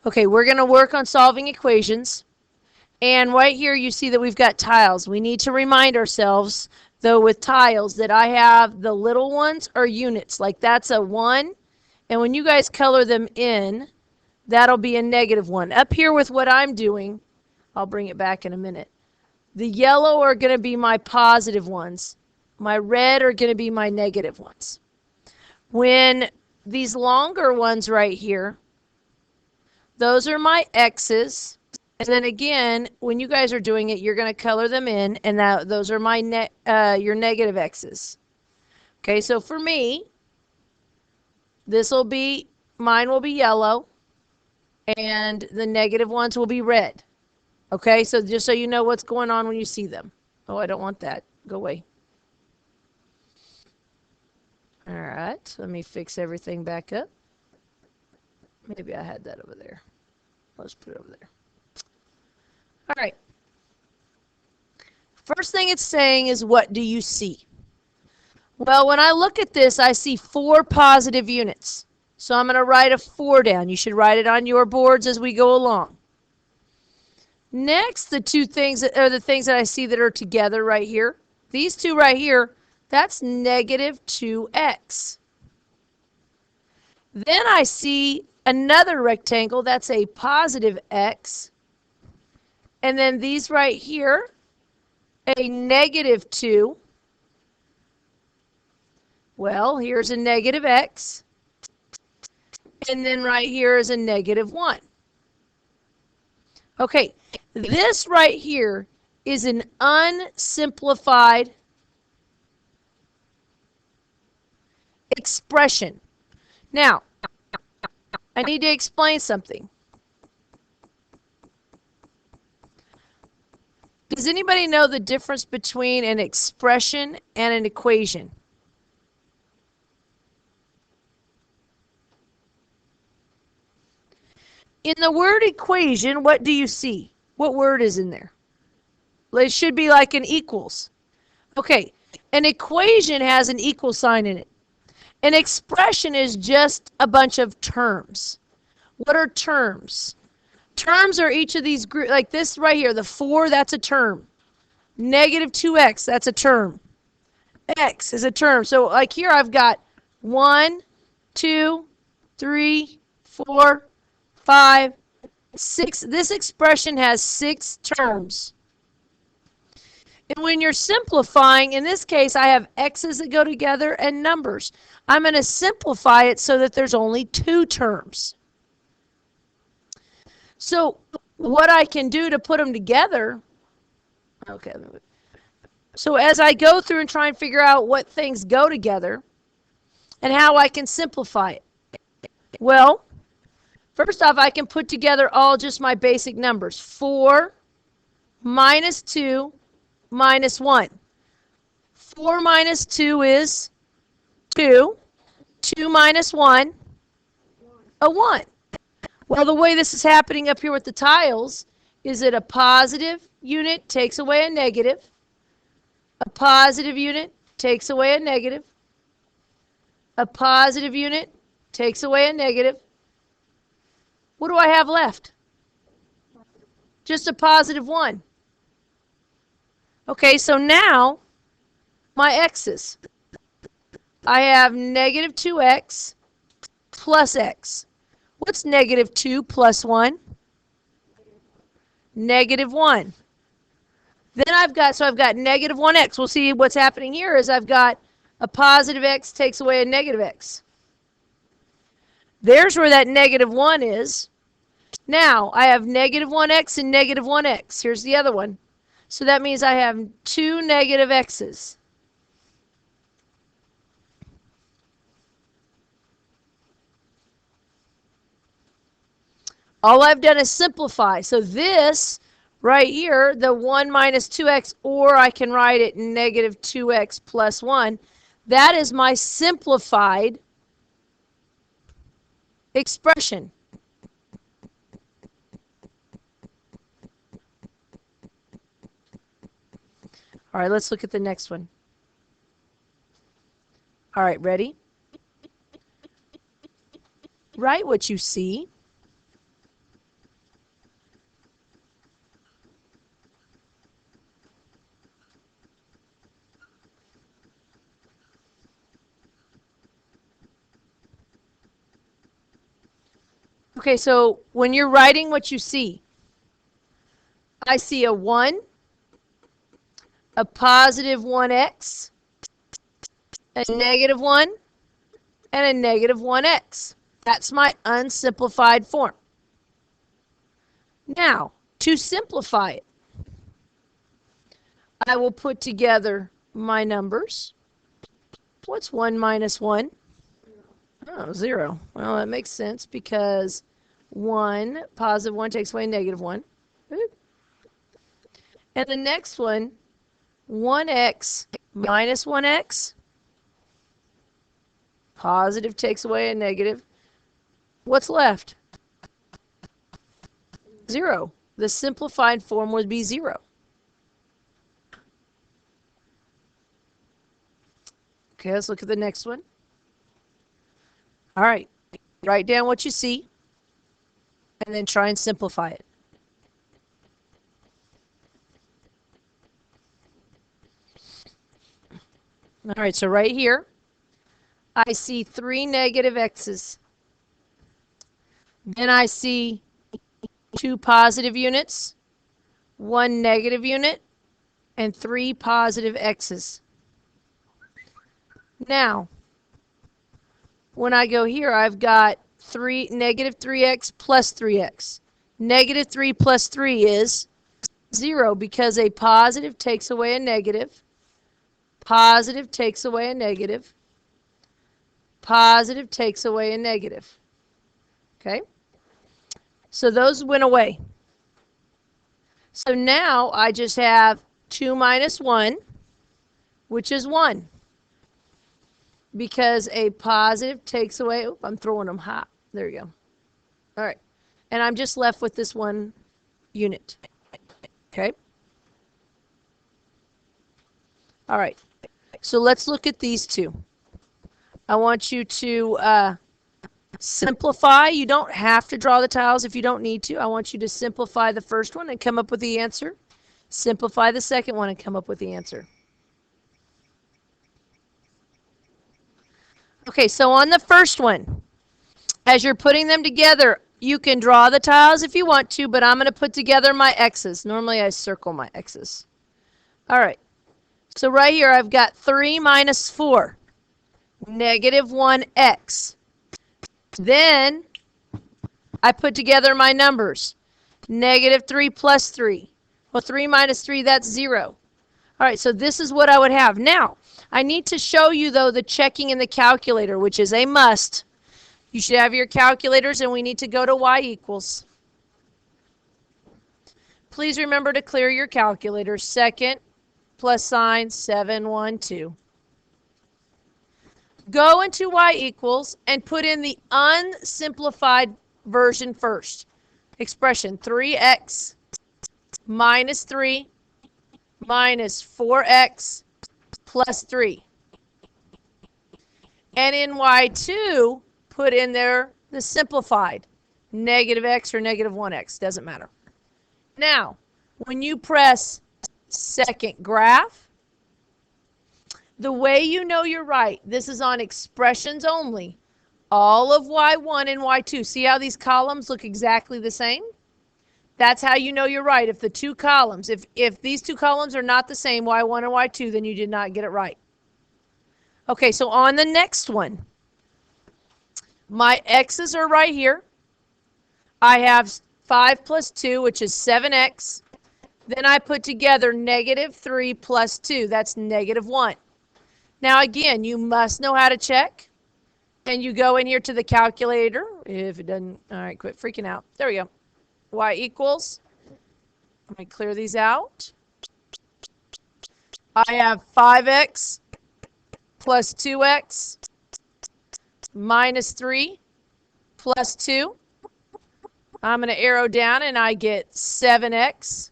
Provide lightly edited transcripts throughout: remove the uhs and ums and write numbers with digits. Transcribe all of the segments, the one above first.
Okay, we're going to work on solving equations. And right here you see that we've got tiles. We need to remind ourselves, though, with tiles that I have the little ones are units. Like that's a 1. And when you guys color them in, that'll be a -1. Up here with what I'm doing, I'll bring it back in a minute. The yellow are going to be my positive ones. My red are going to be my negative ones. When these longer ones right here, those are my X's. And then again, when you guys are doing it, you're going to color them in, and those are my your negative X's. Okay, so for me, mine will be yellow, and the negative ones will be red. Okay, so just so you know what's going on when you see them. Oh, I don't want that. Go away. All right, let me fix everything back up. Maybe I had that over there. Let's put it over there. All right. First thing it's saying is, what do you see? Well, when I look at this, I see 4 positive units. So I'm going to write a 4 down. You should write it on your boards as we go along. Next, the two things that are the things that I see that are together right here. These two right here, that's -2x. Then I see another rectangle, that's a positive x. And then these right here, a -2. Well, here's a -x. And then right here is a -1. Okay, this right here is an unsimplified expression. Now, I need to explain something. Does anybody know the difference between an expression and an equation? In the word equation, what do you see? What word is in there? It should be like an equals. Okay, an equation has an equal sign in it. An expression is just a bunch of terms. What are terms? Terms are each of these groups, like this right here, the 4, that's a term. -2x, that's a term. X is a term. So like here I've got 1, 2, 3, 4, 5, 6. This expression has 6 terms. And when you're simplifying, in this case, I have x's that go together and numbers. I'm going to simplify it so that there's only 2 terms. So what I can do to put them together, okay, so as I go through and try and figure out what things go together and how I can simplify it. Well, first off, I can put together all just my basic numbers. 4 minus 2 minus 1. 4 minus 2 is 2. 2 minus 1, a 1. Well, the way this is happening up here with the tiles is that a positive unit takes away a negative. A positive unit takes away a negative. A positive unit takes away a negative. What do I have left? Just a +1. Okay, so now my x's. I have -2x plus x. What's -2 plus 1? -1. Then I've got -1x. We'll see what's happening here is I've got a positive x takes away a negative x. There's where that -1 is. Now I have -1x and -1x. Here's the other one. So that means I have 2 negative x's. All I've done is simplify. So this right here, the 1 minus 2x, or I can write it -2x plus 1, that is my simplified expression. All right, let's look at the next one. All right, ready? Write what you see. Okay, so when you're writing what you see, I see a 1, a positive 1x, a negative 1, and a negative 1x. That's my unsimplified form. Now, to simplify it, I will put together my numbers. What's 1 minus 1? Oh, 0. Well, that makes sense because 1, positive 1 takes away negative 1. And the next one, 1x minus 1x. Positive takes away a negative. What's left? 0. The simplified form would be 0. Okay, let's look at the next one. All right, write down what you see and then try and simplify it. All right, so right here, I see 3 negative x's. Then I see 2 positive units, 1 negative unit, and 3 positive x's. Now, when I go here, I've got negative 3x plus 3x. Negative 3 plus 3 is 0 because a positive takes away a negative. Positive takes away a negative. Positive takes away a negative. Okay? So those went away. So now I just have 2 minus 1, which is 1. Because a positive takes away, oh, I'm throwing them hot. There you go. All right. And I'm just left with this 1 unit. Okay? All right. So let's look at these two. I want you to simplify. You don't have to draw the tiles if you don't need to. I want you to simplify the first one and come up with the answer. Simplify the second one and come up with the answer. Okay, so on the first one, as you're putting them together, you can draw the tiles if you want to, but I'm going to put together my x's. Normally I circle my x's. All right, so right here I've got 3 minus 4, negative 1x. Then I put together my numbers. Negative 3 plus 3. Well, 3 minus 3, that's 0. All right, so this is what I would have. Now, I need to show you, though, the checking in the calculator, which is a must. You should have your calculators, and we need to go to y equals. Please remember to clear your calculator. Second plus sign 712. Go into y equals and put in the unsimplified version first. Expression 3x minus 3 minus 4x plus 3. And in y2, put in there the simplified. Negative x or negative 1x, doesn't matter. Now, when you press second graph, the way you know you're right, this is on expressions only. All of y1 and y2. See how these columns look exactly the same? That's how you know you're right. If the two columns, if these two columns are not the same, y1 and y2, then you did not get it right. Okay, so on the next one, my x's are right here. I have 5 plus 2, which is 7x. Then I put together negative 3 plus 2. That's negative 1. Now, again, you must know how to check. And you go in here to the calculator. If it doesn't, all right, quit freaking out. There we go. Y equals, let me clear these out. I have 5x plus 2x minus 3 plus 2. I'm going to arrow down and I get 7x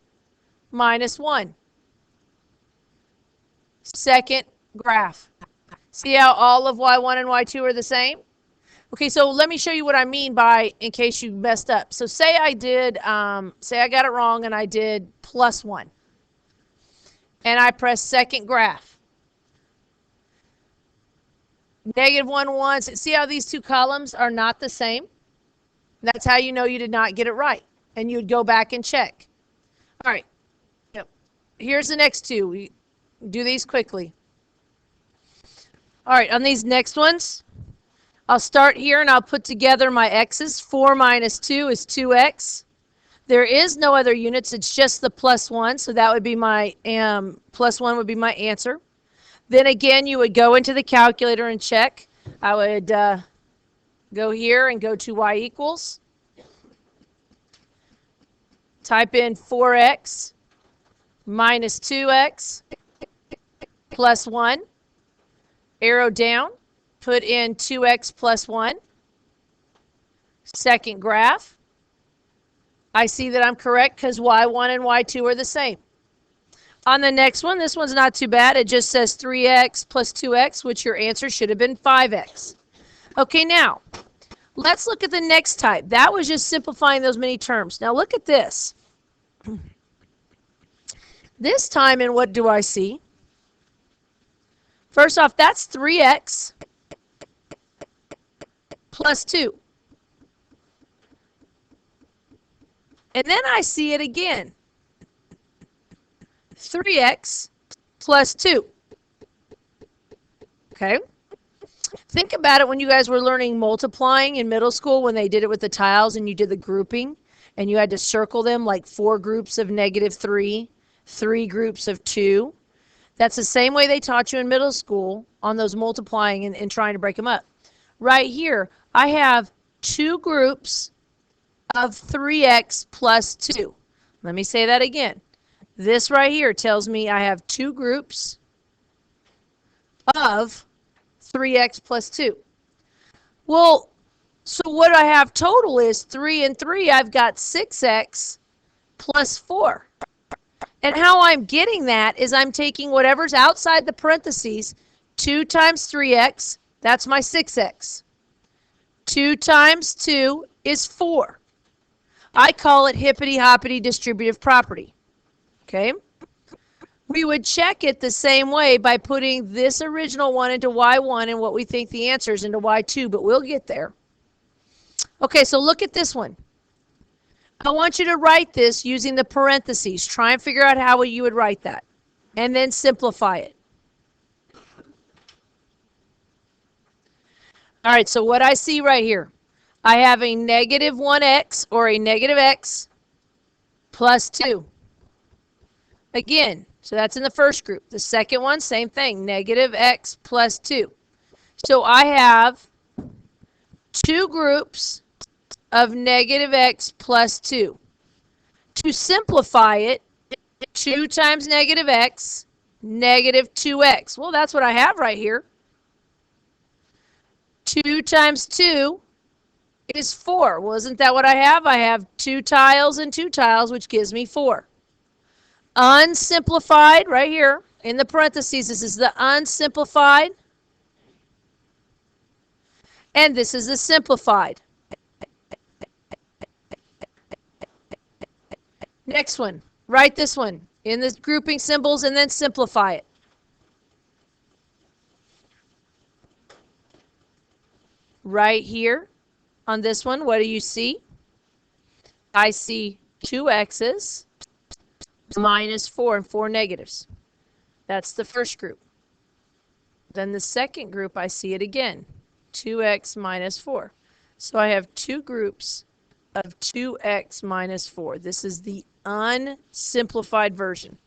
minus 1. Second graph. See how all of y1 and y2 are the same? Okay, so let me show you what I mean by, in case you messed up. So say I did, say I got it wrong and I did plus 1. And I press second graph. Negative 1, 1. See how these two columns are not the same? That's how you know you did not get it right. And you would go back and check. All right. Yep. Here's the next two. We do these quickly. All right, on these next ones, I'll start here and I'll put together my x's. 4 minus 2 is 2x. There is no other units. It's just the plus 1. So that would be my, plus 1 would be my answer. Then again, you would go into the calculator and check. I would go here and go to y equals. Type in 4x minus 2x plus 1. Arrow down. Put in 2x plus 1. Second graph. I see that I'm correct because y1 and y2 are the same. On the next one, this one's not too bad. It just says 3x plus 2x, which your answer should have been 5x. Okay, now, let's look at the next type. That was just simplifying those many terms. Now look at this. This time, and what do I see? First off, that's 3x plus 2. And then I see it again. 3x plus 2. Okay? Think about it when you guys were learning multiplying in middle school when they did it with the tiles and you did the grouping and you had to circle them like 4 groups of -3, 3 groups of 2. That's the same way they taught you in middle school on those multiplying and trying to break them up. Right here, I have 2 groups of 3x plus 2. Let me say that again. This right here tells me I have 2 groups of 3x plus 2. Well, so what I have total is 3 and 3. I've got 6x plus 4. And how I'm getting that is I'm taking whatever's outside the parentheses, 2 times 3x, that's my 6x. 2 times 2 is 4. I call it hippity-hoppity distributive property. Okay? We would check it the same way by putting this original one into y1 and what we think the answer is into y2, but we'll get there. Okay, so look at this one. I want you to write this using the parentheses. Try and figure out how you would write that. And then simplify it. All right, so what I see right here, I have a negative 1x or a negative x plus 2. Again, so that's in the first group. The second one, same thing, negative x plus 2. So I have 2 groups of negative x plus 2. To simplify it, 2 times negative x, negative 2x. Well, that's what I have right here. 2 times 2 is 4. Well, isn't that what I have? I have 2 tiles and 2 tiles, which gives me 4. Unsimplified, right here, in the parentheses, this is the unsimplified. And this is the simplified. Next one, write this one in the grouping symbols and then simplify it. Right here on this one, what do you see? I see 2 x's minus 4 and 4 negatives. That's the first group. Then the second group, I see it again, 2x minus 4. So I have 2 groups of 2x minus 4. This is the unsimplified version.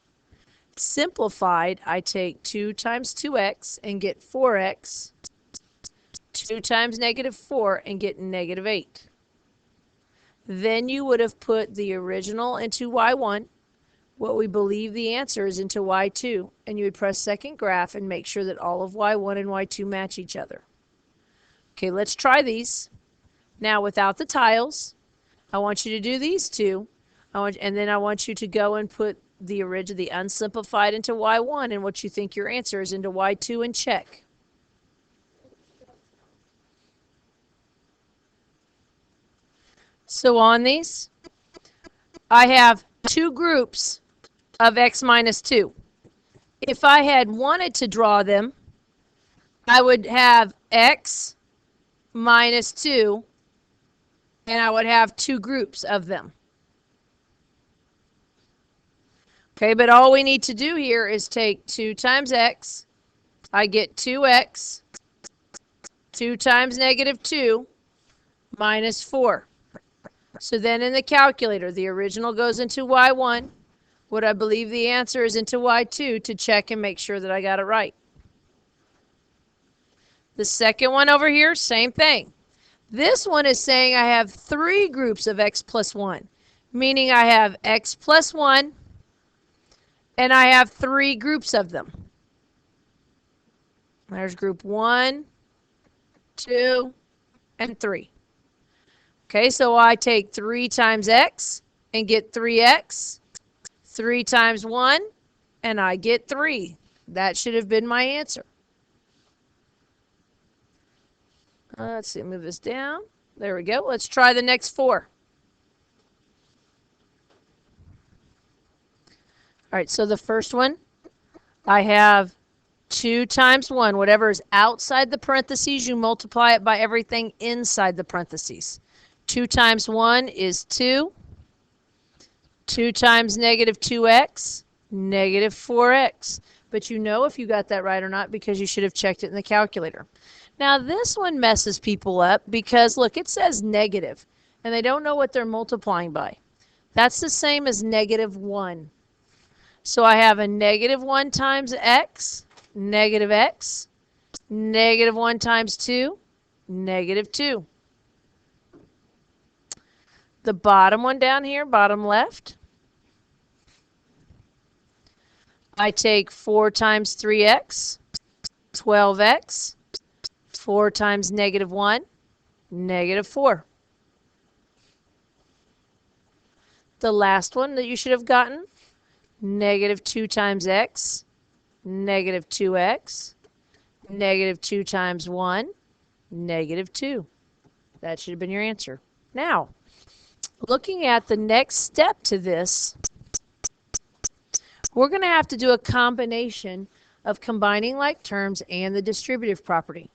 Simplified, I take 2 times 2x and get 4x. 2 times negative 4 and get negative 8. Then you would have put the original into y1, what we believe the answer is into y2, and you would press second graph and make sure that all of y1 and y2 match each other. Okay, let's try these. Now without the tiles, I want you to do these two, and then I want you to go and put the unsimplified into y1 and what you think your answer is into y2 and check. So on these, I have 2 groups of x minus 2. If I had wanted to draw them, I would have x minus 2 and I would have two groups of them. Okay, but all we need to do here is take 2 times x. I get 2x. 2 times negative 2 minus 4. So then in the calculator, the original goes into y1. What I believe the answer is into y2 to check and make sure that I got it right. The second one over here, same thing. This one is saying I have 3 groups of x plus 1, meaning I have x plus 1, and I have 3 groups of them. There's group 1, 2, and 3. Okay, so I take 3 times x and get 3x. 3 times 1, and I get 3. That should have been my answer. Let's see, move this down. There we go. Let's try the next 4. All right, so the first one, I have 2 times 1. Whatever is outside the parentheses, you multiply it by everything inside the parentheses. 2 times 1 is 2. 2 times negative 2x, negative 4x. But you know if you got that right or not because you should have checked it in the calculator. Now this one messes people up because look, it says negative and they don't know what they're multiplying by. That's the same as negative 1. So I have a negative 1 times x, negative x, negative 1 times 2, negative 2. The bottom one down here, bottom left, I take 4 times 3x, 12x, 4 times negative 1, negative 4. The last one that you should have gotten, negative 2 times x, negative 2x, negative 2 times 1, negative 2. That should have been your answer. Now, looking at the next step to this, we're going to have to do a combination of combining like terms and the distributive property.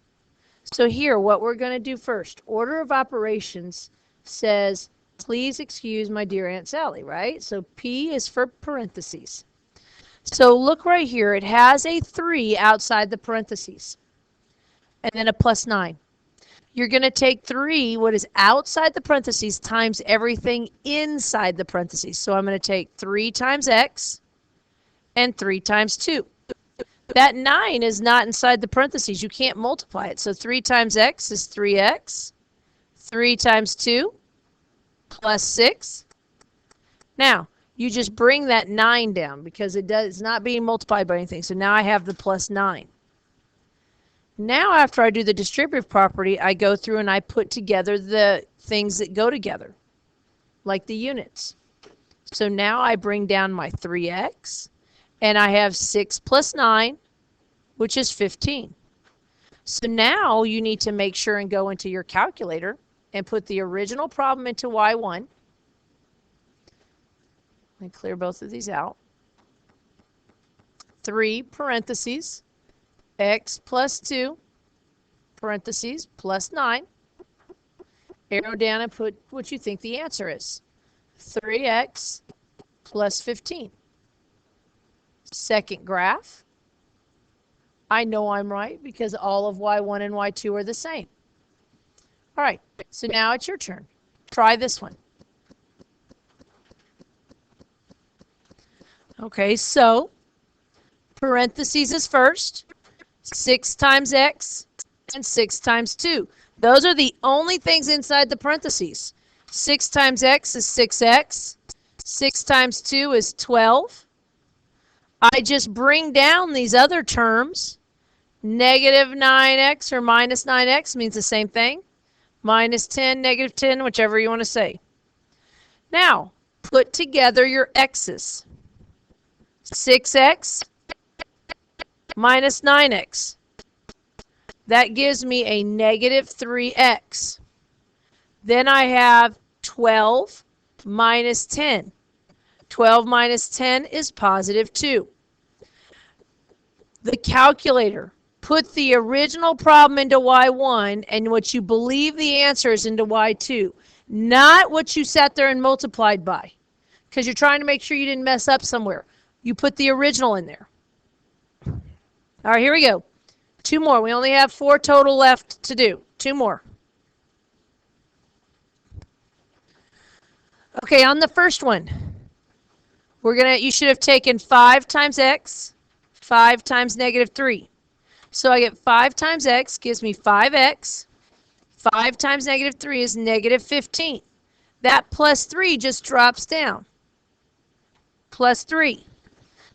So here, what we're going to do first, order of operations says, please excuse my dear Aunt Sally, right? So P is for parentheses. So look right here, it has a 3 outside the parentheses, and then a plus 9. You're going to take 3, what is outside the parentheses, times everything inside the parentheses. So I'm going to take 3 times x and 3 times 2. That 9 is not inside the parentheses. You can't multiply it. So 3 times x is 3x. 3 times 2 plus 6. Now, you just bring that 9 down because it's not being multiplied by anything. So now I have the plus 9. Now after I do the distributive property, I go through and I put together the things that go together, like the units. So now I bring down my 3x, and I have 6 plus 9, which is 15. So now you need to make sure and go into your calculator and put the original problem into y1. Let me clear both of these out. 3 parentheses, x plus 2, parentheses, plus 9. Arrow down and put what you think the answer is. 3x plus 15. Second graph. I know I'm right because all of y1 and y2 are the same. All right, so now it's your turn. Try this one. Okay, so parentheses is first. 6 times x and 6 times 2. Those are the only things inside the parentheses. 6 times x is 6x. 6 times 2 is 12. I just bring down these other terms. Negative 9x or minus 9x means the same thing. Minus 10, negative 10, whichever you want to say. Now, put together your x's. 6x minus 9x. That gives me a negative 3x. Then I have 12 minus 10. 12 minus 10 is positive 2. The calculator, put the original problem into y1 and what you believe the answer is into y2. not what you sat there and multiplied by, because you're trying to make sure you didn't mess up somewhere. You put the original in there. All right, here we go. 2 more. We only have 4 total left to do. 2 more. Okay, on the first one, you should have taken 5 times x, 5 times negative 3. So I get 5 times x gives me 5x. 5 times negative 3 is negative 15. That plus 3 just drops down. Plus 3.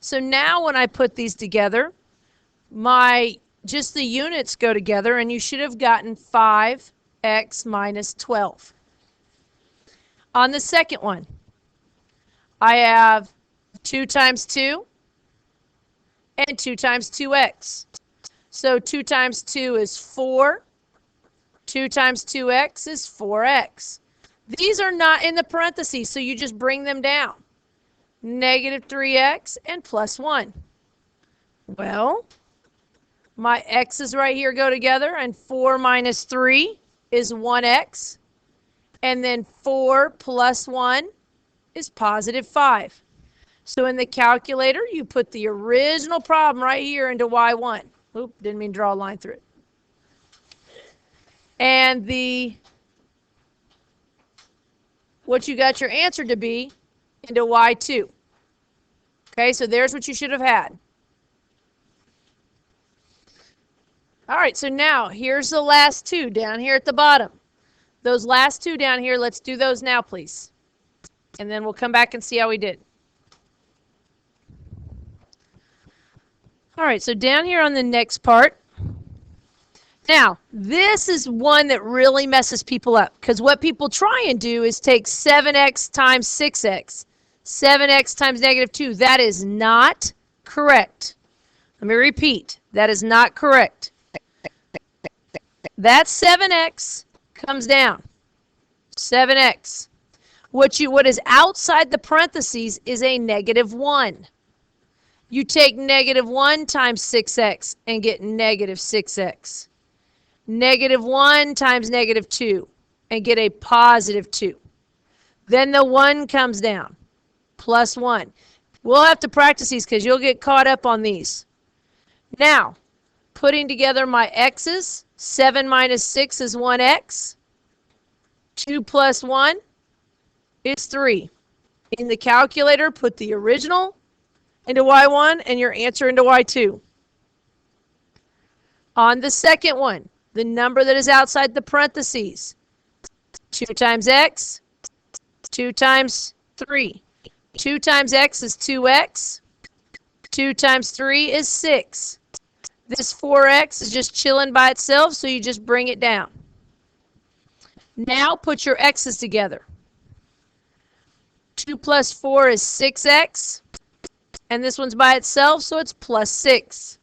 So now when I put these together, just the units go together, and you should have gotten 5x minus 12. On the second one, I have 2 times 2 and 2 times 2x. So 2 times 2 is 4. 2 times 2x is 4x. These are not in the parentheses, so you just bring them down. Negative 3x and plus 1. Well, my x's right here go together, and 4 minus 3 is 1x. And then 4 plus 1 is positive 5. So in the calculator, you put the original problem right here into y1. Oop, didn't mean to draw a line through it. And what you got your answer to be into y2. Okay, so there's what you should have had. All right, so now here's the last 2 down here at the bottom. Those last 2 down here, let's do those now, please. And then we'll come back and see how we did. All right, so down here on the next part. Now, this is one that really messes people up, because what people try and do is take 7x times 6x, 7x times negative 2. That is not correct. Let me repeat. That is not correct. That 7x comes down. 7x. What is outside the parentheses is a negative 1. You take negative 1 times 6x and get negative 6x. Negative 1 times negative 2 and get a positive 2. Then the 1 comes down. Plus 1. We'll have to practice these because you'll get caught up on these. Now, putting together my x's, 7 minus 6 is 1x. 2 plus 1 is 3. In the calculator, put the original into y1 and your answer into y2. On the second one, the number that is outside the parentheses, 2 times x, 2 times 3. 2 times x is 2x. 2 times 3 is 6. This 4x is just chilling by itself, so you just bring it down. Now put your x's together. 2 plus 4 is 6x. And this one's by itself, so it's plus 6.